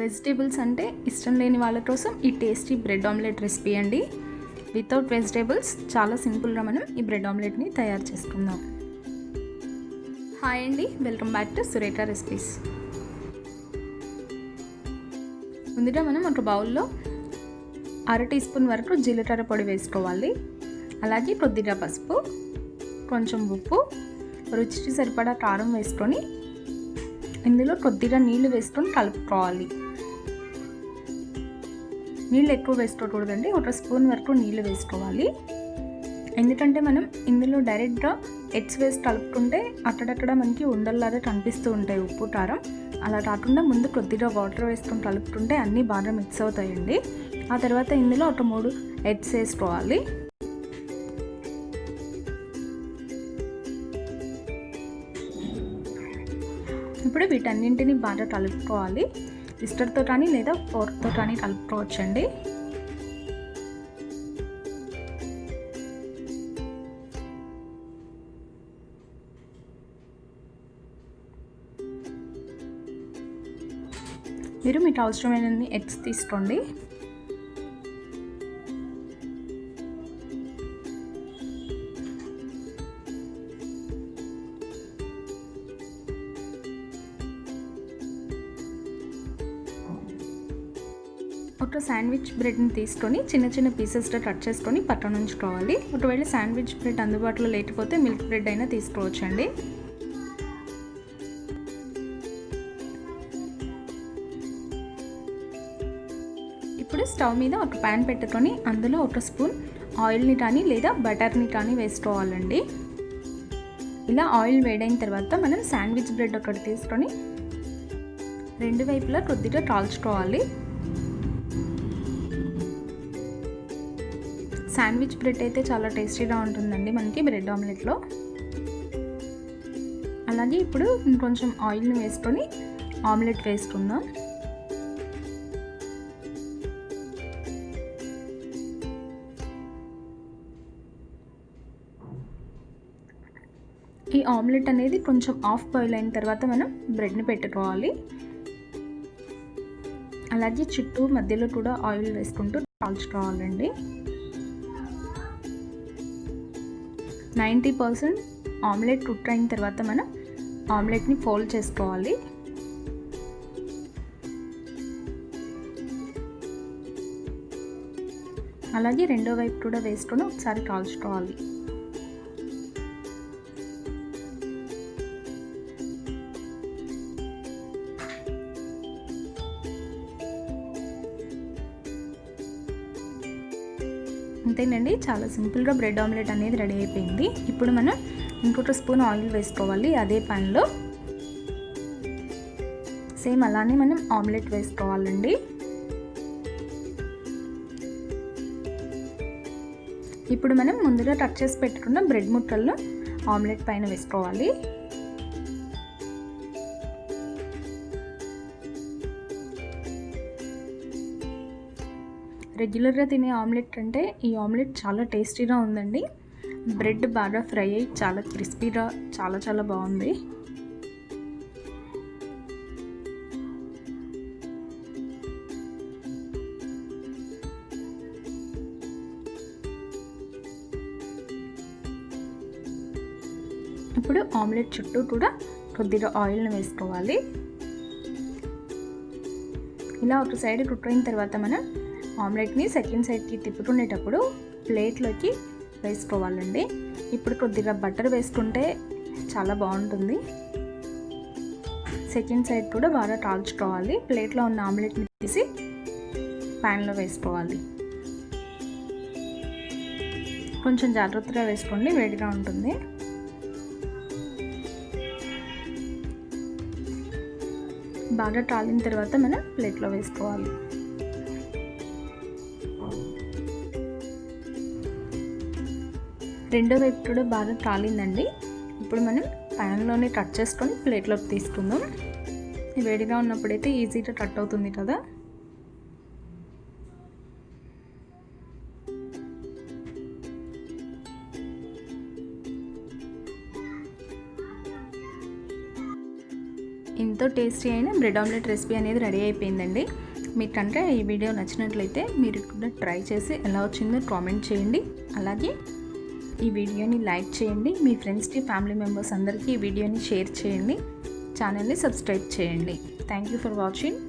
Vegetables అంటే ఇష్టం లేని వాళ్ళ కోసం ఈ టేస్టీ బ్రెడ్ ఆమ్లెట్ రెసిపీ అండి. వితౌట్ వెజిటేబుల్స్ చాలా సింపుల్గా మనం ఈ బ్రెడ్ ఆమ్లెట్ని తయారు చేసుకుందాం. హాయ్ అండి, welcome back to Surekha recipes. ముందుగా మనం ఒక బౌల్లో 1/2 టీ స్పూన్ వరకు జీలకర్ర పొడి వేసుకోవాలి. అలాగే కొద్దిగా పసుపు, కొంచెం ఉప్పు, రుచికి సరిపడా కారం వేసుకొని ఇందులో కొద్దిగా నీళ్లు వేసుకొని కలుపుకోవాలి. నీళ్ళు ఎక్కువ వేసుకోకూడదండి, 1 స్పూన్ వరకు నీళ్ళు వేసుకోవాలి. ఎందుకంటే మనం ఇందులో డైరెక్ట్గా ఎగ్స్ వేసి కలుపుకుంటే అక్కడక్కడ మనకి ఉండల్లాగా కనిపిస్తూ ఉంటాయి ఉప్పు కారం. అలా కాకుండా ముందు కొద్దిగా వాటర్ వేసుకొని కలుపుకుంటే అన్నీ బాగా మిక్స్ అవుతాయండి. ఆ తర్వాత ఇందులో ఒక 3 ఎగ్స్ వేసుకోవాలి. ఇప్పుడు వీటన్నింటినీ బాగా కలుపుకోవాలి. విస్కర్తో కానీ లేదా ఫోర్క్తో కానీ కలుపుకోవచ్చండి. మీరు మీకు అవసరమైనన్ని ఎగ్స్ తీసుకోండి. ఒక శాండ్విచ్ బ్రెడ్ని తీసుకొని చిన్న చిన్న పీసెస్గా కట్ చేసుకొని పక్కన ఉంచుకోవాలి. ఒకవేళ శాండ్విచ్ బ్రెడ్ అందుబాటులో లేకపోతే మిల్క్ బ్రెడ్ అయినా తీసుకోవచ్చండి. ఇప్పుడు స్టవ్ మీద ఒక ప్యాన్ పెట్టుకొని అందులో 1 స్పూన్ ఆయిల్ని కానీ లేదా బటర్ని కానీ వేసుకోవాలండి. ఇలా ఆయిల్ వేడైన తర్వాత మనం శాండ్విచ్ బ్రెడ్ ఒకటి తీసుకొని 2 వైపులా కొద్దిగా కాల్చుకోవాలి. శాండ్విచ్ బ్రెడ్ అయితే చాలా టేస్టీగా ఉంటుందండి మనకి బ్రెడ్ ఆమ్లెట్లో. అలాగే ఇప్పుడు కొంచెం ఆయిల్ని వేసుకొని ఆమ్లెట్ వేసుకుందాం. ఈ ఆమ్లెట్ అనేది కొంచెం హాఫ్ బాయిల్ అయిన తర్వాత మనం బ్రెడ్ని పెట్టుకోవాలి. అలాగే చుట్టూ మధ్యలో కూడా ఆయిల్ వేసుకుంటూ కాల్చుకోవాలండి. 90% ఆమ్లెట్ కుక్ అయిన తర్వాత మనం ఆమ్లెట్ని ఫోల్డ్ చేసుకోవాలి. అలాగే రెండో వైపు కూడా వేసుకొని ఒకసారి కాల్చుకోవాలి. అంతేనండి, చాలా సింపుల్గా బ్రెడ్ ఆమ్లెట్ అనేది రెడీ అయిపోయింది. ఇప్పుడు మనం ఇంకొక స్పూన్ ఆయిల్ వేసుకోవాలి అదే ప్యాన్లో. సేమ్ అలానే మనం ఆమ్లెట్ వేసుకోవాలండి. ఇప్పుడు మనం ముందుగా కట్ చేసి పెట్టుకున్న బ్రెడ్ ముక్కలను ఆమ్లెట్ పైన వేసుకోవాలి. రెగ్యులర్గా తినే ఆమ్లెట్ కంటే ఈ ఆమ్లెట్ చాలా టేస్టీగా ఉందండి. బ్రెడ్ బాగా ఫ్రై అయ్యి చాలా క్రిస్పీగా చాలా బాగుంది. ఇప్పుడు ఆమ్లెట్ చుట్టూ కూడా కొద్దిగా ఆయిల్ని వేసుకోవాలి. ఇలా ఒక సైడ్ కుక్ అయిన తర్వాత మనం ఆమ్లెట్ని సెకండ్ సైడ్కి తిప్పుకునేటప్పుడు ప్లేట్లోకి వేసుకోవాలండి. ఇప్పుడు కొద్దిగా బటర్ వేసుకుంటే చాలా బాగుంటుంది. సెకండ్ సైడ్ కూడా బాగా కాల్చుకోవాలి. ప్లేట్లో ఉన్న ఆమ్లెట్ని తీసి ప్యాన్లో వేసుకోవాలి. కొంచెం జాగ్రత్తగా వేసుకోండి, వేడిగా ఉంటుంది. బాగా కాలిన తర్వాత మనం ప్లేట్లో వేసుకోవాలి. రెండో వైపు కూడా బాగా కాలిందండి. ఇప్పుడు మనం ప్యాన్లోనే కట్ చేసుకొని ప్లేట్లోకి తీసుకుందాం. వేడిగా ఉన్నప్పుడైతే ఈజీగా కట్ అవుతుంది కదా. ఇంత ఎంతో టేస్టీ అయిన బ్రెడ్ ఆమ్లెట్ రెసిపీ అనేది రెడీ అయిపోయిందండి. మీకంటే ఈ వీడియో నచ్చినట్లయితే మీరు కూడా ట్రై చేసి ఎలా వచ్చిందో కామెంట్ చేయండి. అలాగే ఈ వీడియోని లైక్ చేయండి. మీ ఫ్రెండ్స్కి, ఫ్యామిలీ మెంబర్స్ అందరికీ ఈ వీడియోని షేర్ చేయండి. ఛానల్ని సబ్స్క్రైబ్ చేయండి. Thank you for watching.